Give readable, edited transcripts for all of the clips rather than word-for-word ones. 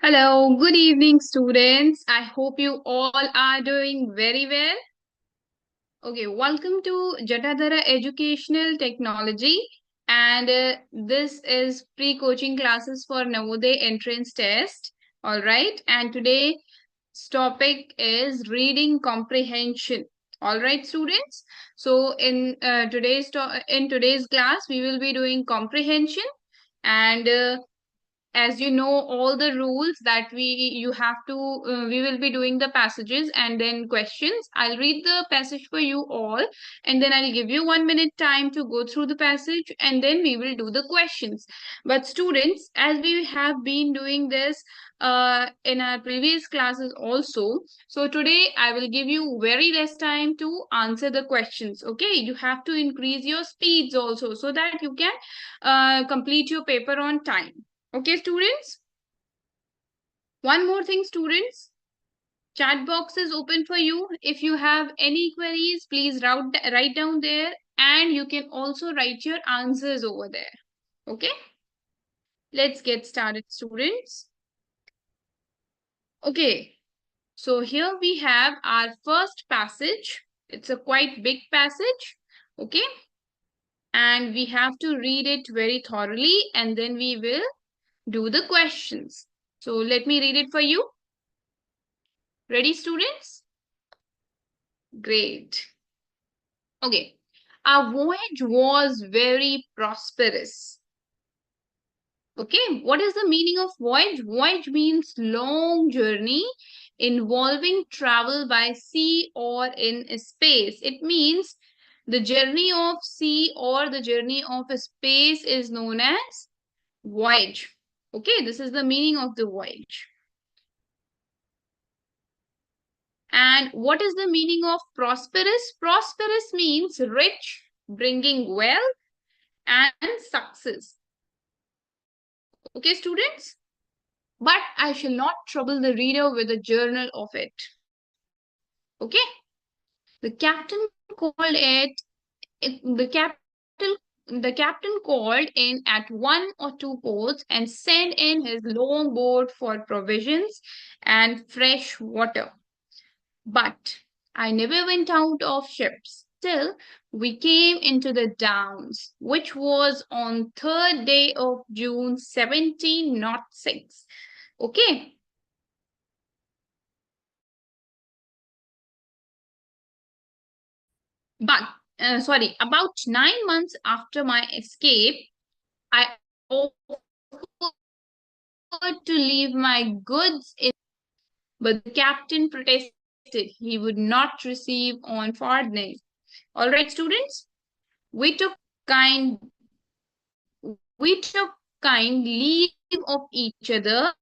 Hello, good evening, students. I hope you all are doing very well. Okay, welcome to Jatadhara Educational Technology, and this is pre-coaching classes for NAVODAY entrance test. All right, and today's topic is reading comprehension. All right, students. So in today's class, we will be doing comprehension and as you know all the rules that you have to we will be doing the passages and then questions. I'll read the passage for you all, and then I'll give you 1 minute time to go through the passage, and then we will do the questions. But students, as we have been doing this in our previous classes also, so today I will give you very less time to answer the questions. Okay, you have to increase your speeds also so that you can complete your paper on time. Okay, students. One more thing, students. Chat box is open for you. If you have any queries, please write down there, and you can also write your answers over there. Okay. Let's get started, students. Okay. So here we have our first passage. It's a quite big passage. Okay. And we have to read it very thoroughly, and then we will do the questions. So let me read it for you. Ready, students? Great. Okay. Our voyage was very prosperous. Okay. What is the meaning of voyage? Voyage means long journey involving travel by sea or in space. It means the journey of sea or the journey of space is known as voyage. Okay. This is the meaning of the voyage. And what is the meaning of prosperous? Prosperous means rich, bringing wealth and success. Okay, students? But I shall not trouble the reader with a journal of it. Okay? The captain called the captain called in at one or two ports and sent in his long boat for provisions and fresh water. But I never went out of ships till we came into the Downs, which was on 3rd day of June 1706. Okay. But, about 9 months after my escape, I offered to leave my goods in, but the captain protested he would not receive on farthing. All right, students, we took kind we took kind leave of each other,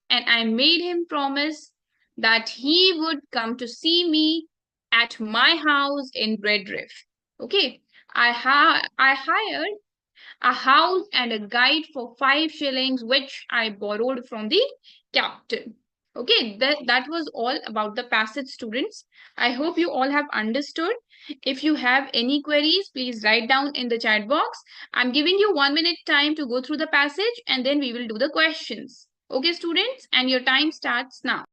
and I made him promise that he would come to see me at my house in Redriff. Okay, I hired a house and a guide for 5 shillings, which I borrowed from the captain. Okay, that was all about the passage, students. I hope you all have understood. If you have any queries, please write down in the chat box. I'm giving you 1 minute time to go through the passage, and then we will do the questions. Okay, students, and your time starts now.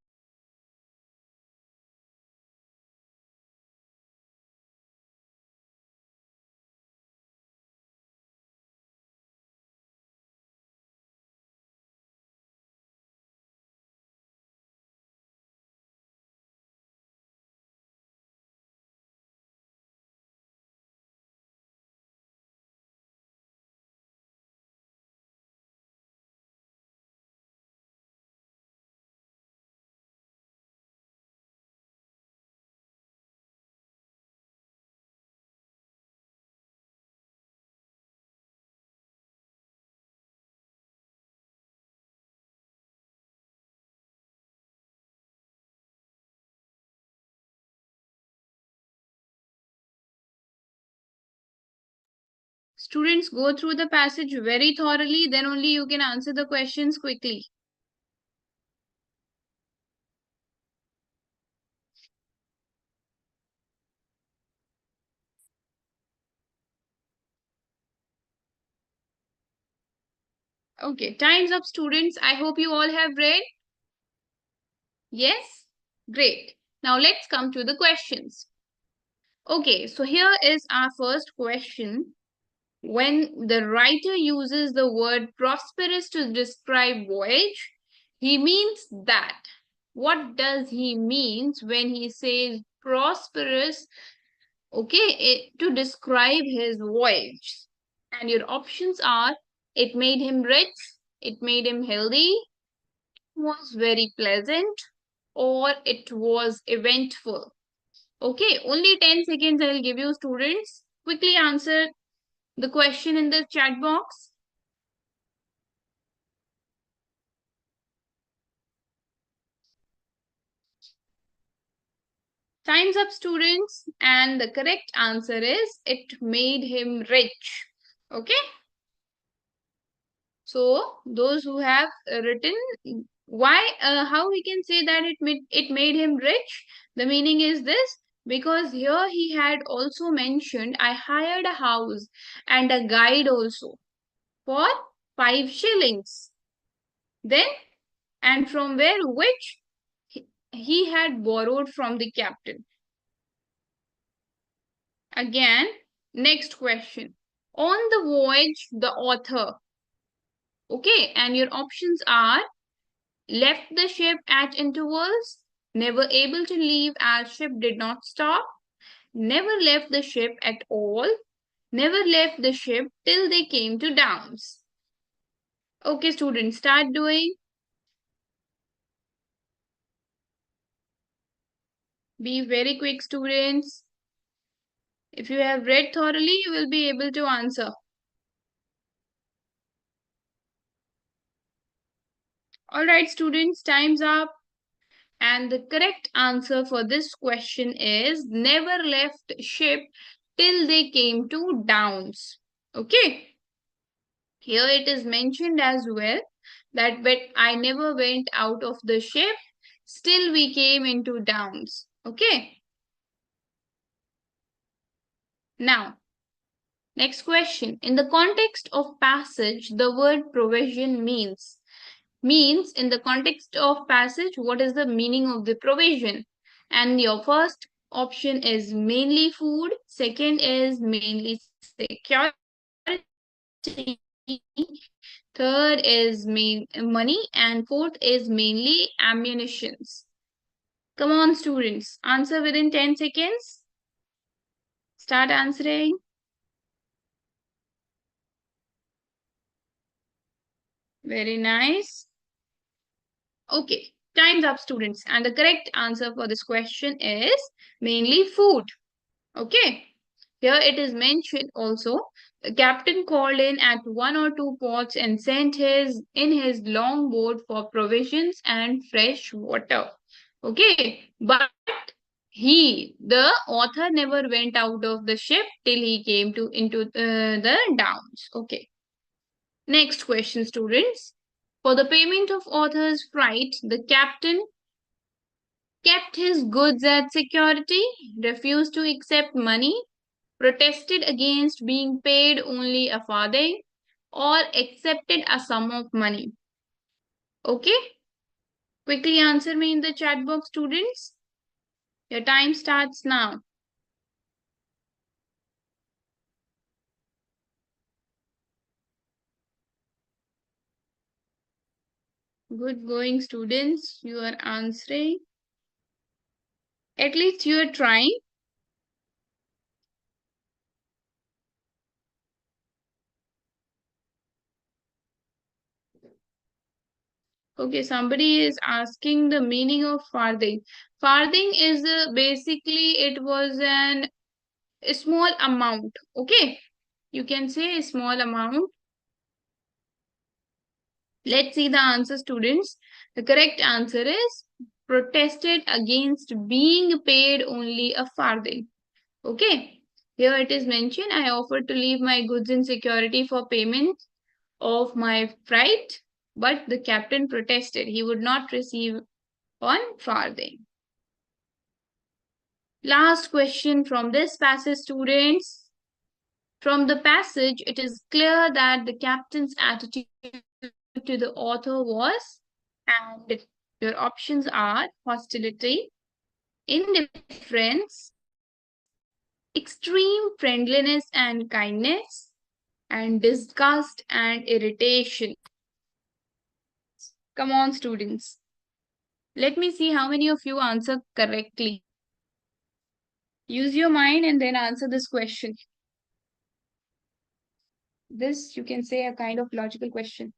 Students, go through the passage very thoroughly, then only you can answer the questions quickly. Okay, time's up, students. I hope you all have read. Yes? Great. Now let's come to the questions. Okay, so here is our first question. When the writer uses the word prosperous to describe voyage, he means that. What does he means when he says prosperous, okay, to describe his voyage? And your options are: it made him rich, it made him healthy, was very pleasant, or it was eventful. Okay, only 10 seconds I will give you, students. Quickly answer the question in the chat box. Time's up, students. And the correct answer is it made him rich. Okay. So those who have written why, how we can say that it made him rich? The meaning is this: because here he had also mentioned, I hired a house and a guide also for 5 shillings. Then, and from where, which he had borrowed from the captain. Again, next question. On the voyage, the author. Okay, and your options are: left the ship at intervals, never able to leave as ship did not stop, never left the ship at all, never left the ship till they came to Downs. Okay, students, start doing. Be very quick, students. If you have read thoroughly, you will be able to answer. Alright, students, time's up. And the correct answer for this question is never left ship till they came to Downs. Okay. Here it is mentioned as well that but I never went out of the ship, still we came into Downs. Okay. Now, next question. In the context of passage, the word provision means in the context of passage, what is the meaning of the provision? And your first option is mainly food, second is mainly security, third is main money, and fourth is mainly ammunitions. Come on, students, answer within 10 seconds. Start answering. Very nice. Okay, time's up, students. And the correct answer for this question is mainly food. Okay. Here it is mentioned also, the captain called in at 1 or 2 ports and sent his longboat for provisions and fresh water. Okay, but the author never went out of the ship till he came to into the Downs. Okay. Next question, students. For the payment of author's freight, the captain kept his goods at security, refused to accept money, protested against being paid only a farthing, or accepted a sum of money. Okay? Quickly answer me in the chat box, students. Your time starts now. Good going, students. You are answering. At least you are trying. Okay, somebody is asking the meaning of farthing. Farthing is basically it was a small amount. Okay, you can say a small amount. Let's see the answer, students. The correct answer is protested against being paid only a farthing. Okay, here it is mentioned, I offered to leave my goods in security for payment of my freight, but the captain protested he would not receive on farthing. Last question from this passage, students. From the passage, it is clear that the captain's attitude to the author was, and Your options are hostility, indifference, extreme friendliness and kindness, and disgust and irritation. Come on, students. Let me see how many of you answer correctly. Use your mind and then answer this question. This, you can say, a kind of logical question.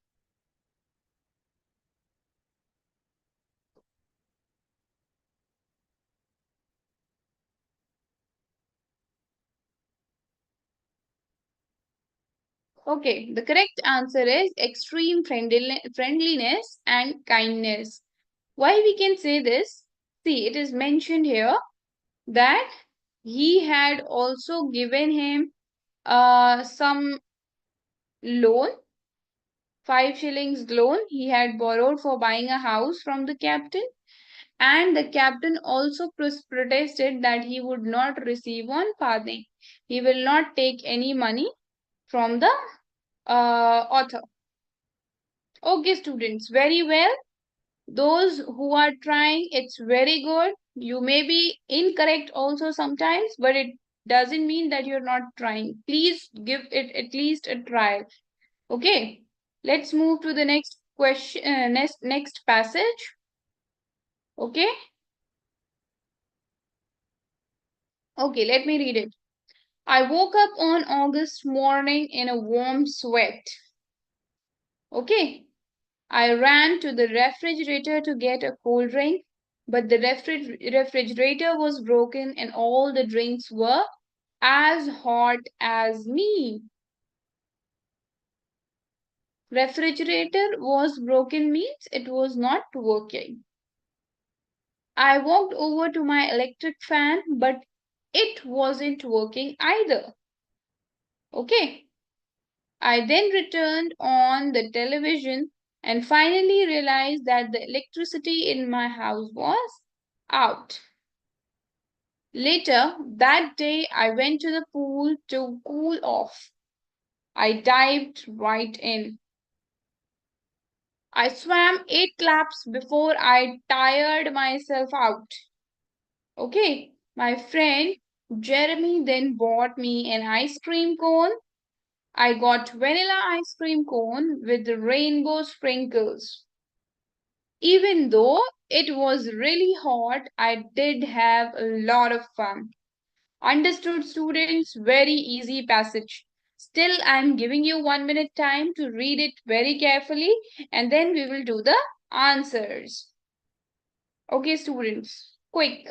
Okay, the correct answer is extreme friendliness and kindness. Why we can say this? See, it is mentioned here that he had also given him some loan, 5 shillings loan he had borrowed for buying a house from the captain, and the captain also protested that he would not receive one farthing. He will not take any money from the author. Okay, students, very well. Those who are trying, it's very good. You may be incorrect also sometimes, but it doesn't mean that you're not trying. Please give it at least a trial. Okay, let's move to the next question, next passage. Okay, okay, let me read it. I woke up on August morning in a warm sweat. Okay, I ran to the refrigerator to get a cold drink, but the refrigerator was broken and all the drinks were as hot as me. Refrigerator was broken means it was not working. I walked over to my electric fan, but it wasn't working either. Okay. I then returned on the television and finally realized that the electricity in my house was out. Later that day, I went to the pool to cool off. I dived right in. I swam 8 laps before I tired myself out. Okay, my friend Jeremy then bought me an ice cream cone. I got vanilla ice cream cone with rainbow sprinkles. Even though it was really hot, I did have a lot of fun. Understood, students? Very easy passage. Still, I'm giving you 1 minute time to read it very carefully and then we will do the answers. Okay, students, quick.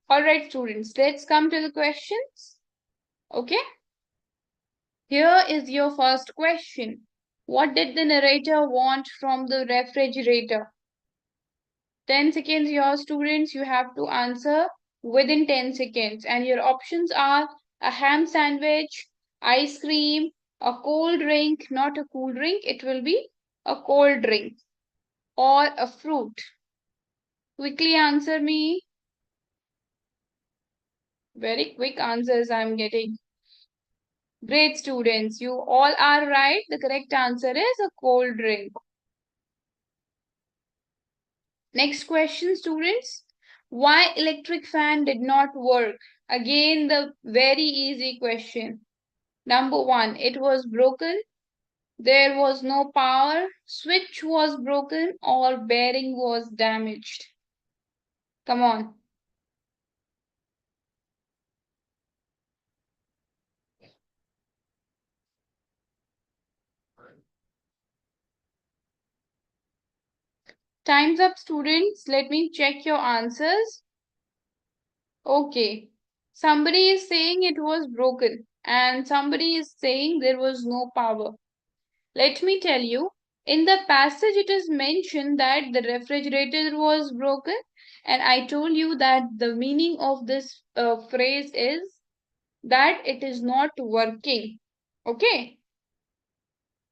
All right, students, let's come to the questions. Okay, here is your first question. What did the narrator want from the refrigerator? 10 seconds here, students. You have to answer within 10 seconds. And your options are a ham sandwich, ice cream, a cold drink, not a cool drink, it will be a cold drink, or a fruit. Quickly answer me. Very quick answers I'm getting. Great, students. You all are right. The correct answer is a cold drink. Next question, students. Why electric fan did not work? Again, the very easy question. Number one, it was broken. There was no power. Switch was broken or bearing was damaged. Come on. Time's up, students. Let me check your answers. Okay. Somebody is saying it was broken, and somebody is saying there was no power. Let me tell you, in the passage it is mentioned that the refrigerator was broken, and I told you that the meaning of this phrase is that it is not working. Okay,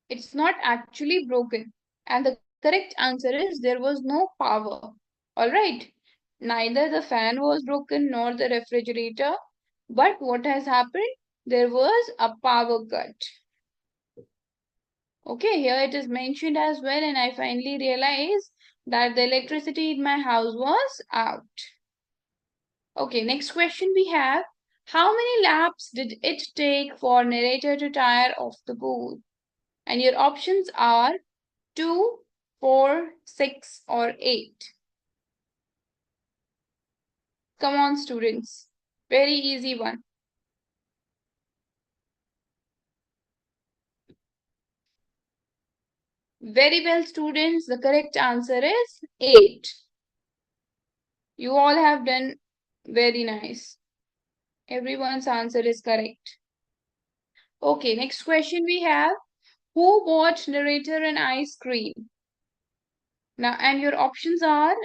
it's not actually broken. And the correct answer is there was no power. Alright, neither the fan was broken nor the refrigerator. But what has happened? There was a power cut. Okay, here it is mentioned as well, and I finally realized that the electricity in my house was out. Okay, next question we have. How many laps did it take for narrator to tire off the pool? And your options are 2, 4, 6, or 8. Come on, students. Very easy one. Very well, students. The correct answer is 8. You all have done very nice. Everyone's answer is correct. Okay, next question we have. Who bought narrator an ice cream? Now, and your options are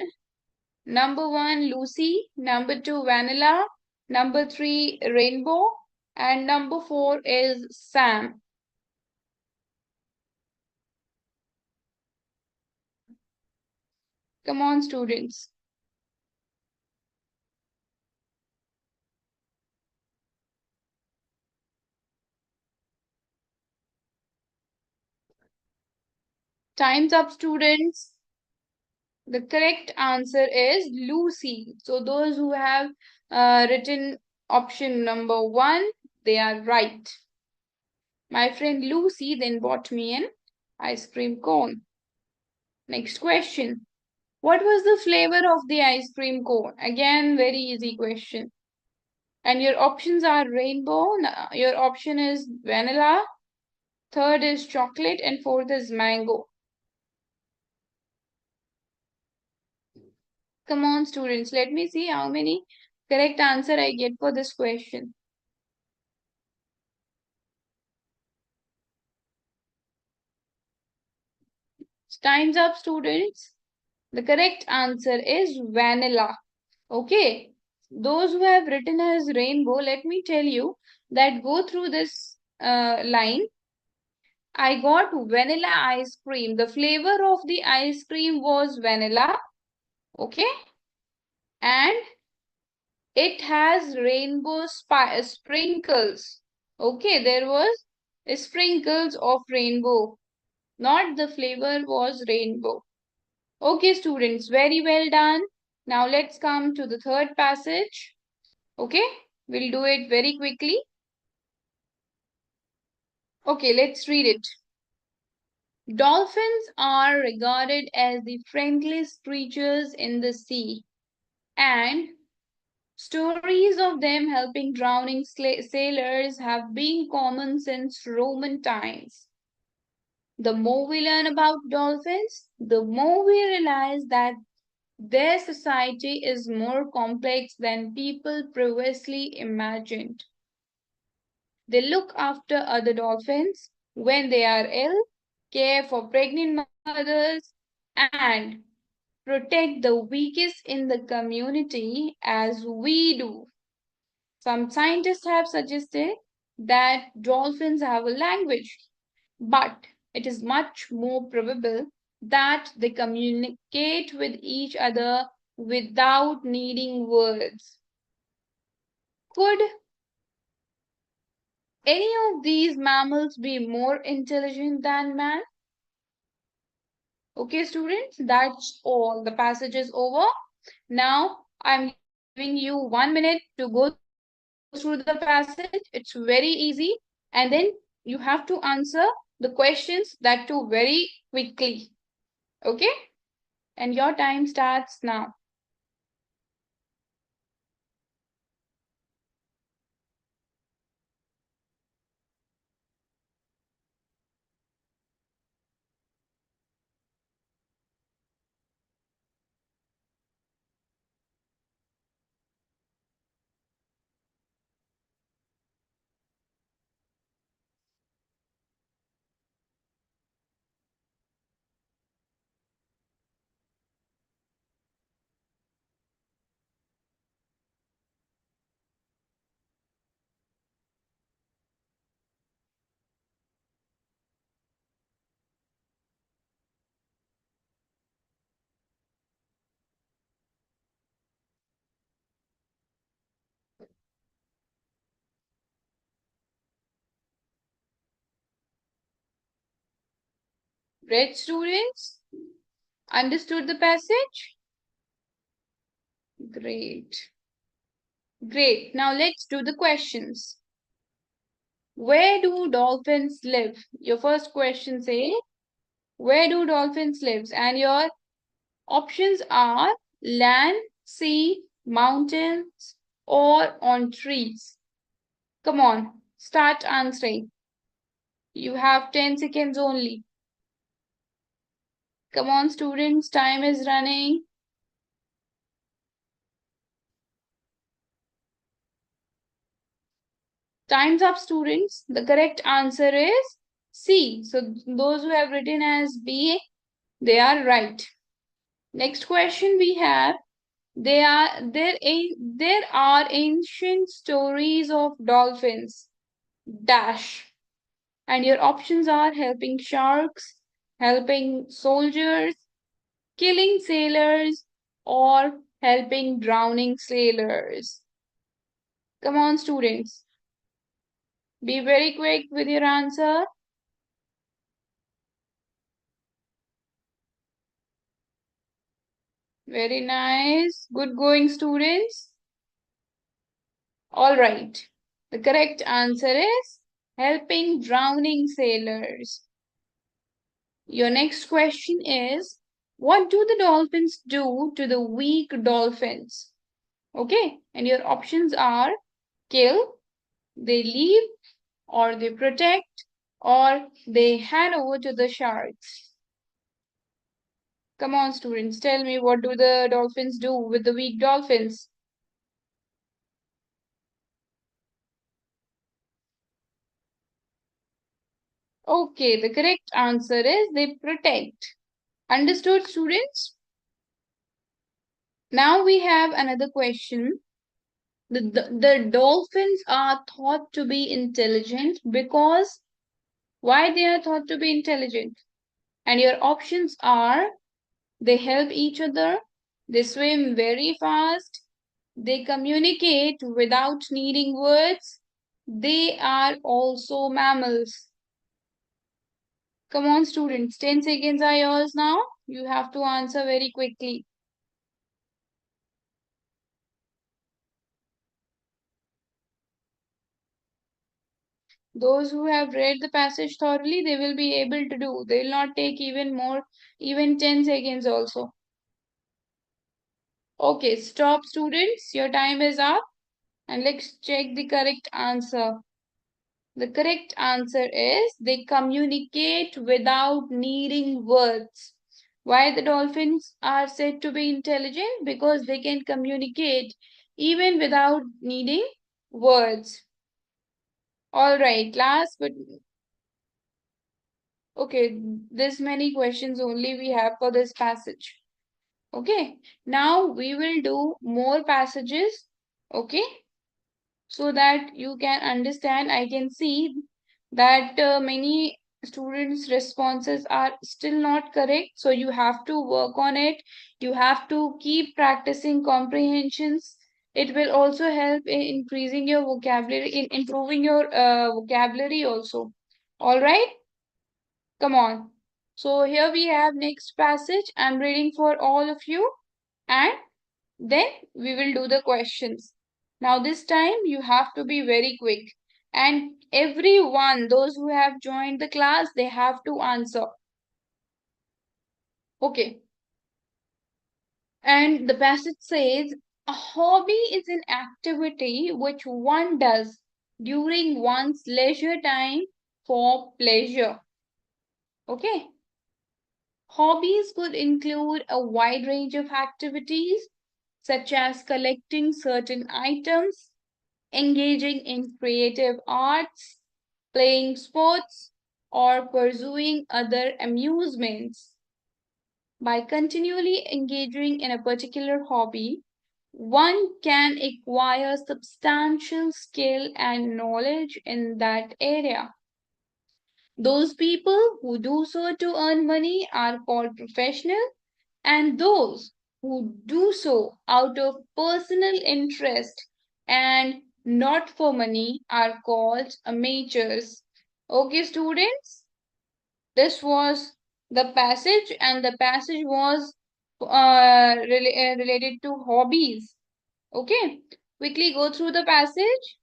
number 1, Lucy, number 2, Vanilla, number 3, Rainbow, and number 4 is Sam. Come on, students. Time's up, students. The correct answer is Lucy. So those who have written option number 1, they are right. My friend Lucy then bought me an ice cream cone. Next question. What was the flavor of the ice cream cone? Again, very easy question. And your options are rainbow. Your option is vanilla. Third is chocolate. And fourth is mango. Come on, students. Let me see how many correct answer I get for this question. Time's up, students. The correct answer is vanilla. Okay. Those who have written as rainbow, let me tell you that go through this line. I got vanilla ice cream. The flavor of the ice cream was vanilla. Okay. And it has rainbow sprinkles. Okay. There was sprinkles of rainbow. Not the flavor was rainbow. Okay, students. Very well done. Now let's come to the third passage. Okay. We'll do it very quickly. Okay, let's read it. Dolphins are regarded as the friendliest creatures in the sea, and stories of them helping drowning sailors have been common since Roman times. The more we learn about dolphins, the more we realize that their society is more complex than people previously imagined. They look after other dolphins when they are ill, care for pregnant mothers, and protect the weakest in the community as we do. Some scientists have suggested that dolphins have a language, but it is much more probable that they communicate with each other without needing words. Could any of these mammals be more intelligent than man? Okay, students, that's all. The passage is over. Now, I'm giving you 1 minute to go through the passage. It's very easy. And then you have to answer the questions that too very quickly. Okay? And your time starts now. Read, students? Understood the passage? Great. Great. Now let's do the questions. Where do dolphins live? Your first question says, where do dolphins live? And your options are land, sea, mountains, or on trees. Come on, start answering. You have 10 seconds only. Come on, students, time is running. Time's up, students. The correct answer is C. So those who have written as B, they are right. Next question we have. There are ancient stories of dolphins. Dash. And your options are helping sharks, helping soldiers, killing sailors, or helping drowning sailors. Come on, students. Be very quick with your answer. Very nice. Good going, students. All right. The correct answer is helping drowning sailors. Your next question is, what do the dolphins do to the weak dolphins? Okay, and your options are kill, they leave, or they protect, or they hand over to the sharks. Come on, students, tell me, what do the dolphins do with the weak dolphins? Okay, the correct answer is they protect. Understood, students? Now we have another question. The dolphins are thought to be intelligent because why they are thought to be intelligent? And your options are they help each other, they swim very fast, they communicate without needing words, they are also mammals. Come on, students, 10 seconds are yours now. You have to answer very quickly. Those who have read the passage thoroughly, they will be able to do. They will not take even 10 seconds also. Okay, stop, students. Your time is up. And let's check the correct answer. The correct answer is they communicate without needing words. Why the dolphins are said to be intelligent? Because they can communicate even without needing words. All right, last but okay, this many questions only we have for this passage. Okay, now we will do more passages. Okay, so that you can understand. I can see that many students responses are still not correct, so you have to work on it. You have to keep practicing comprehensions. It will also help in increasing your vocabulary, in improving your vocabulary also. All right, come on. So here we have next passage. I'm reading for all of you, and then we will do the questions. Now this time you have to be very quick. And everyone, those who have joined the class, they have to answer. Okay. And the passage says, a hobby is an activity which one does during one's leisure time for pleasure. Okay. Hobbies could include a wide range of activities such as collecting certain items, engaging in creative arts, playing sports, or pursuing other amusements. By continually engaging in a particular hobby, one can acquire substantial skill and knowledge in that area. Those people who do so to earn money are called professional, and those who do so out of personal interest and not for money are called amateurs. Okay, students, this was the passage, and the passage was related to hobbies. Okay, quickly go through the passage.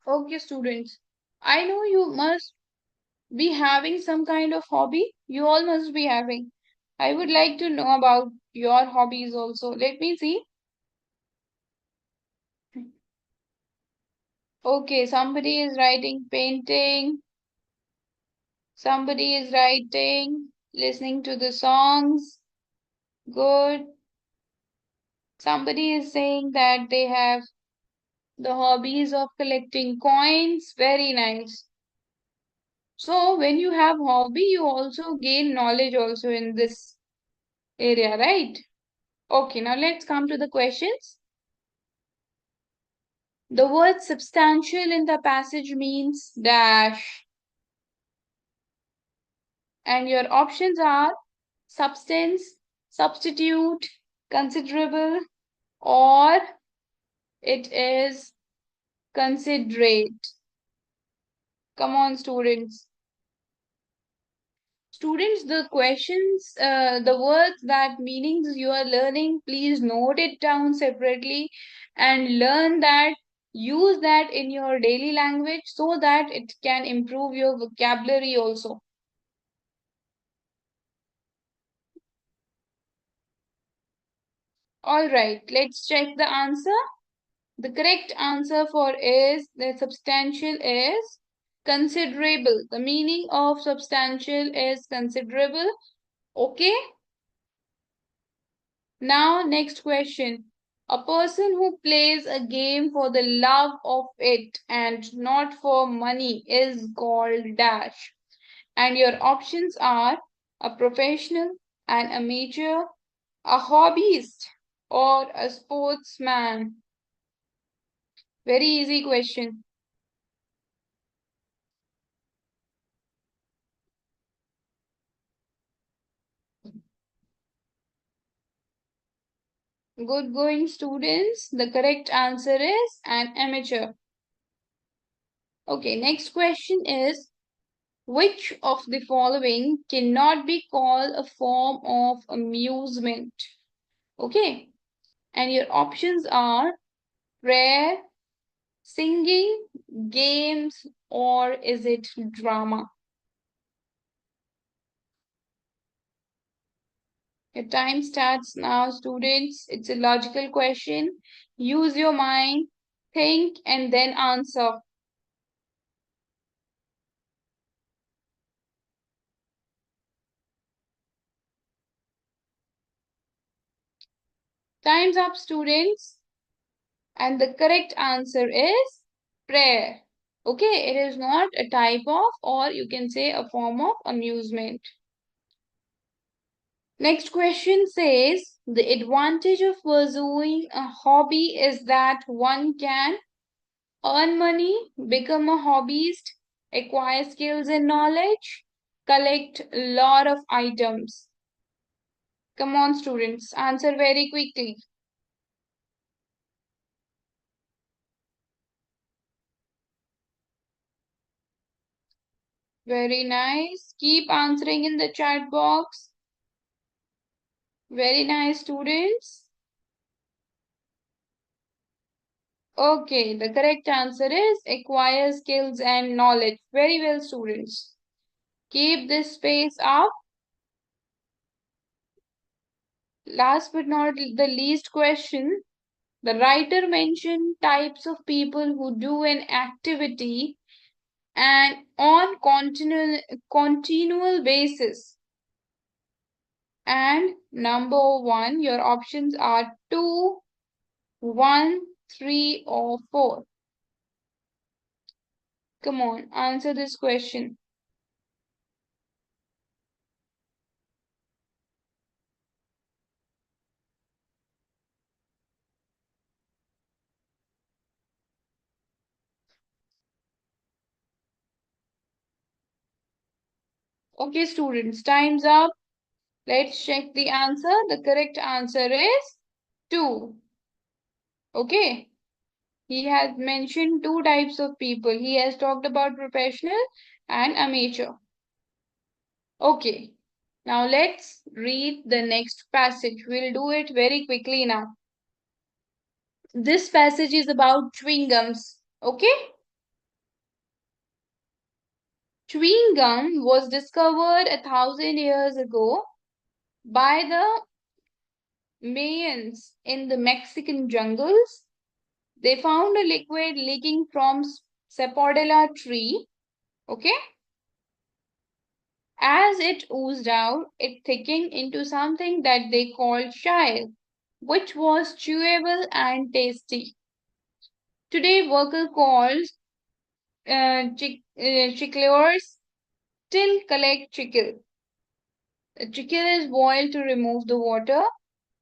Okay, students, I know you must be having some kind of hobby. You all must be having. I would like to know about your hobbies also. Let me see. Okay, somebody is writing painting, somebody is writing listening to the songs. Good. Somebody is saying that they have the hobbies of collecting coins. Very nice. So when you have hobby, you also gain knowledge also in this area, right? Okay, now let's come to the questions. The word substantial in the passage means dash. And your options are substance, substitute, considerable, or it is considerate. Come on, students. Students, the questions, the words that meanings you are learning, please note it down separately and learn that, use that in your daily language so that it can improve your vocabulary also. All right, let's check the answer. The correct answer for is the substantial is considerable. The meaning of substantial is considerable. Okay. Now, next question. A person who plays a game for the love of it and not for money is called dash. And your options are a professional, an amateur, a hobbyist, or a sportsman. Very easy question. Good going, students. The correct answer is an amateur. Okay, next question is, which of the following cannot be called a form of amusement? Okay, and your options are prayer, singing, games, or is it drama? Your time starts now, students. It's a logical question. Use your mind, think, and then answer. Time's up, students. And the correct answer is prayer. Okay, it is not a type of, or you can say a form of amusement. Next question says, the advantage of pursuing a hobby is that one can earn money, become a hobbyist, acquire skills and knowledge, collect a lot of items. Come on, students, answer very quickly. Very nice. Keep answering in the chat box. Very nice, students. Okay, the correct answer is acquire skills and knowledge. Very well, students. Keep this space up. Last but not the least question. The writer mentioned types of people who do an activity and on continual basis. and number 1. Your options are 2, 1, 3, or 4. Come on, answer this question. Okay, students, time's up. Let's check the answer. The correct answer is 2. Okay. He has mentioned two types of people. He has talked about professional and amateur. Okay. Now let's read the next passage. We'll do it very quickly now. This passage is about chewing gums. Okay? Chewing gum was discovered 1,000 years ago by the Mayans in the Mexican jungles. They found a liquid leaking from sapodilla tree. Okay? As it oozed out, it thickened into something that they called chyle, which was chewable and tasty. Today, worker calls chicklers still collect chicle. The chicle is boiled to remove the water.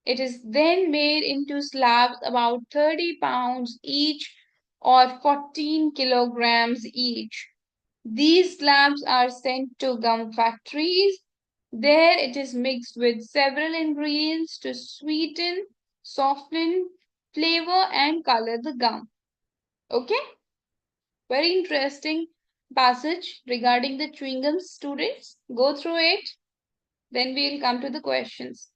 It is then made into slabs about 30 pounds each or 14 kilograms each. These slabs are sent to gum factories. There it is mixed with several ingredients to sweeten, soften, flavor, and color the gum. Okay? Very interesting passage regarding the chewing gum, students. Go through it. Then we'll come to the questions.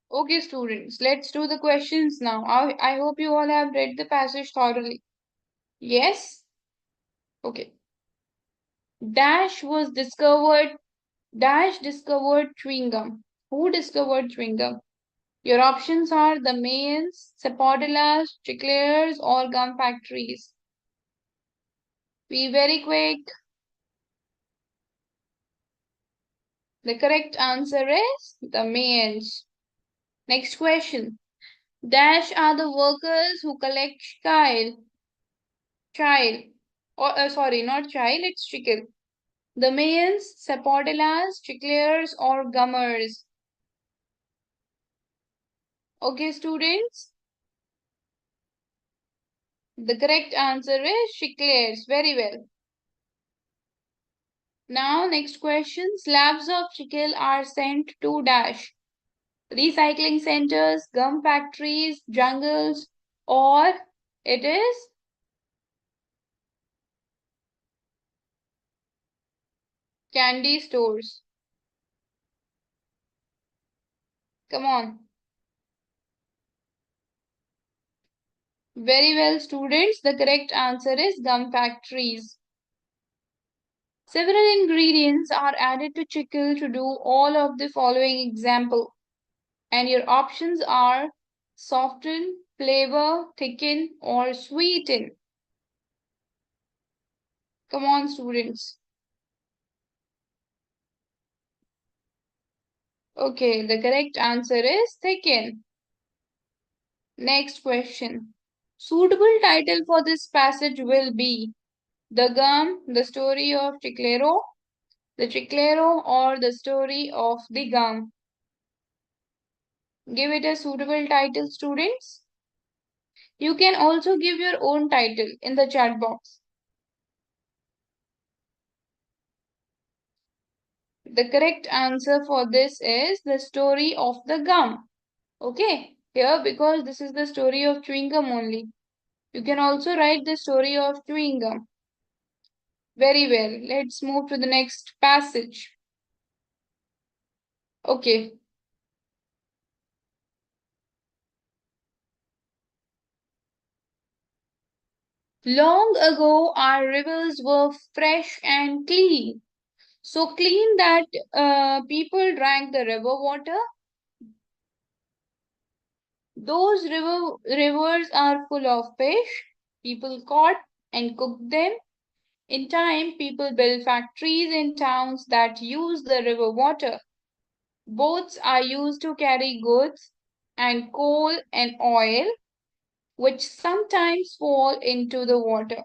Okay, students, let's do the questions now. I hope you all have read the passage thoroughly. Yes? Okay. Dash was discovered. Dash discovered chewing gum. Who discovered chewing gum? Your options are the Mayans, Sapodillas, Chiclers, or gum factories. Be very quick. The correct answer is the Mayans. Next question. Dash are the workers who collect child. Or sorry, not child, it's chicle. The Mayans, Sapodillas, Chiclers, or gummers. Okay, students. The correct answer is chiclers. Very well. Now, next question. Slabs of chicle are sent to dash. Recycling centers, gum factories, jungles, or it is candy stores. Come on. Very well, students. The correct answer is gum factories. Several ingredients are added to chicle to do all of the following example. And your options are soften, flavor, thicken, or sweeten. Come on, students. Okay, the correct answer is thicken. Next question. Suitable title for this passage will be The Gum, The Story of Chiclero, The Chiclero, or The Story of the Gum. Give it a suitable title, students. You can also give your own title in the chat box. The correct answer for this is The Story of the Gum. Okay, here because this is the story of chewing gum only. You can also write the story of chewing gum. Very well. Let's move to the next passage. Okay. Long ago, our rivers were fresh and clean. So clean that people drank the river water. Those rivers are full of fish. People caught and cooked them. In time, people built factories in towns that use the river water. Boats are used to carry goods and coal and oil, which sometimes fall into the water.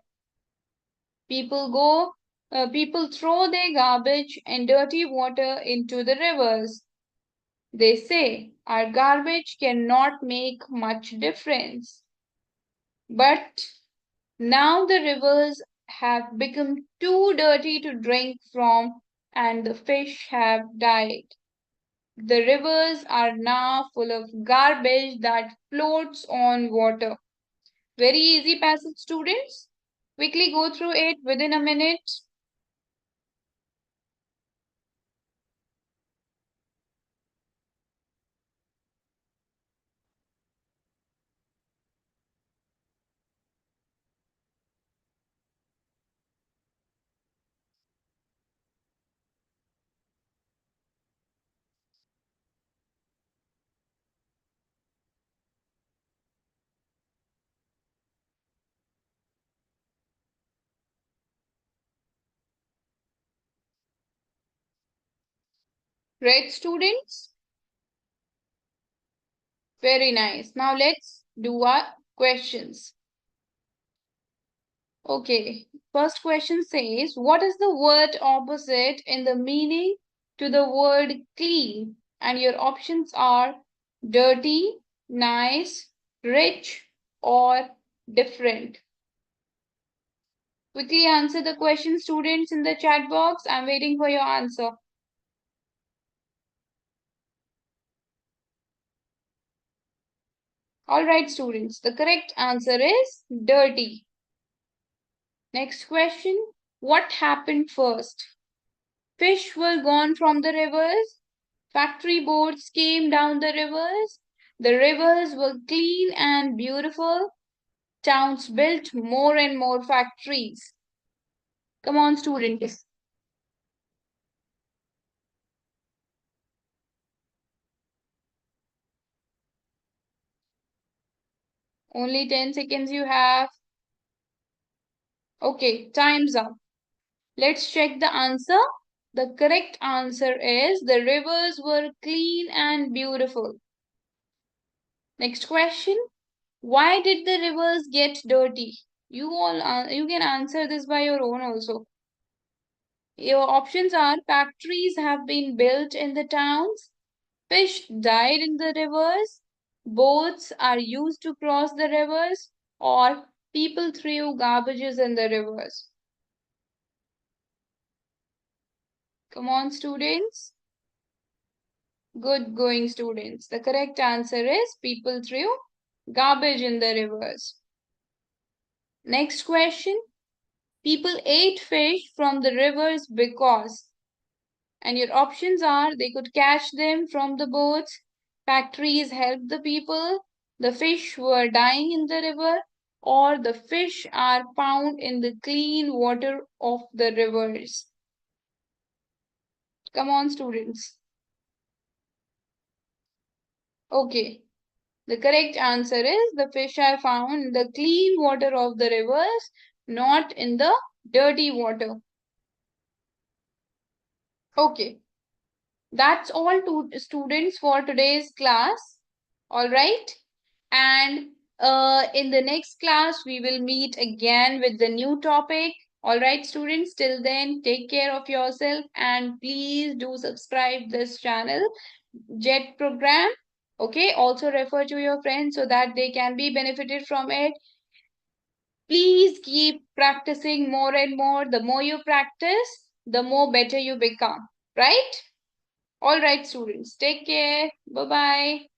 People throw their garbage and dirty water into the rivers. They say our garbage cannot make much difference. But now the rivers have become too dirty to drink from and the fish have died. The rivers are now full of garbage that floats on water. Very easy passage, students. Quickly go through it within a minute. Right, students? Very nice. Now let's do our questions. Okay, first question says, what is the word opposite in the meaning to the word clean? And your options are dirty, nice, rich, or different. Quickly answer the question, students, in the chat box. I'm waiting for your answer. All right, students, the correct answer is dirty. Next question, what happened first? Fish were gone from the rivers. Factory boats came down the rivers. The rivers were clean and beautiful. Towns built more and more factories. Come on, students. Only 10 seconds you have. Okay, time's up. Let's check the answer. The correct answer is the rivers were clean and beautiful. Next question. Why did the rivers get dirty? You can answer this by your own also. Your options are factories have been built in the towns, fish died in the rivers, boats are used to cross the rivers, or people threw garbages in the rivers. Come on, students. Good going, students. The correct answer is people threw garbage in the rivers. Next question. People ate fish from the rivers because, and your options are they could catch them from the boats, factories helped the people, the fish were dying in the river, or the fish are found in the clean water of the rivers. Come on, students. Okay. The correct answer is the fish are found in the clean water of the rivers, not in the dirty water. Okay. That's all to students for today's class. All right. And in the next class, we will meet again with the new topic. All right, students. Till then, take care of yourself and please do subscribe this channel, JET program. Okay. Also refer to your friends so that they can be benefited from it. Please keep practicing more and more. The more you practice, the more better you become. Right? All right, students. Take care. Bye-bye.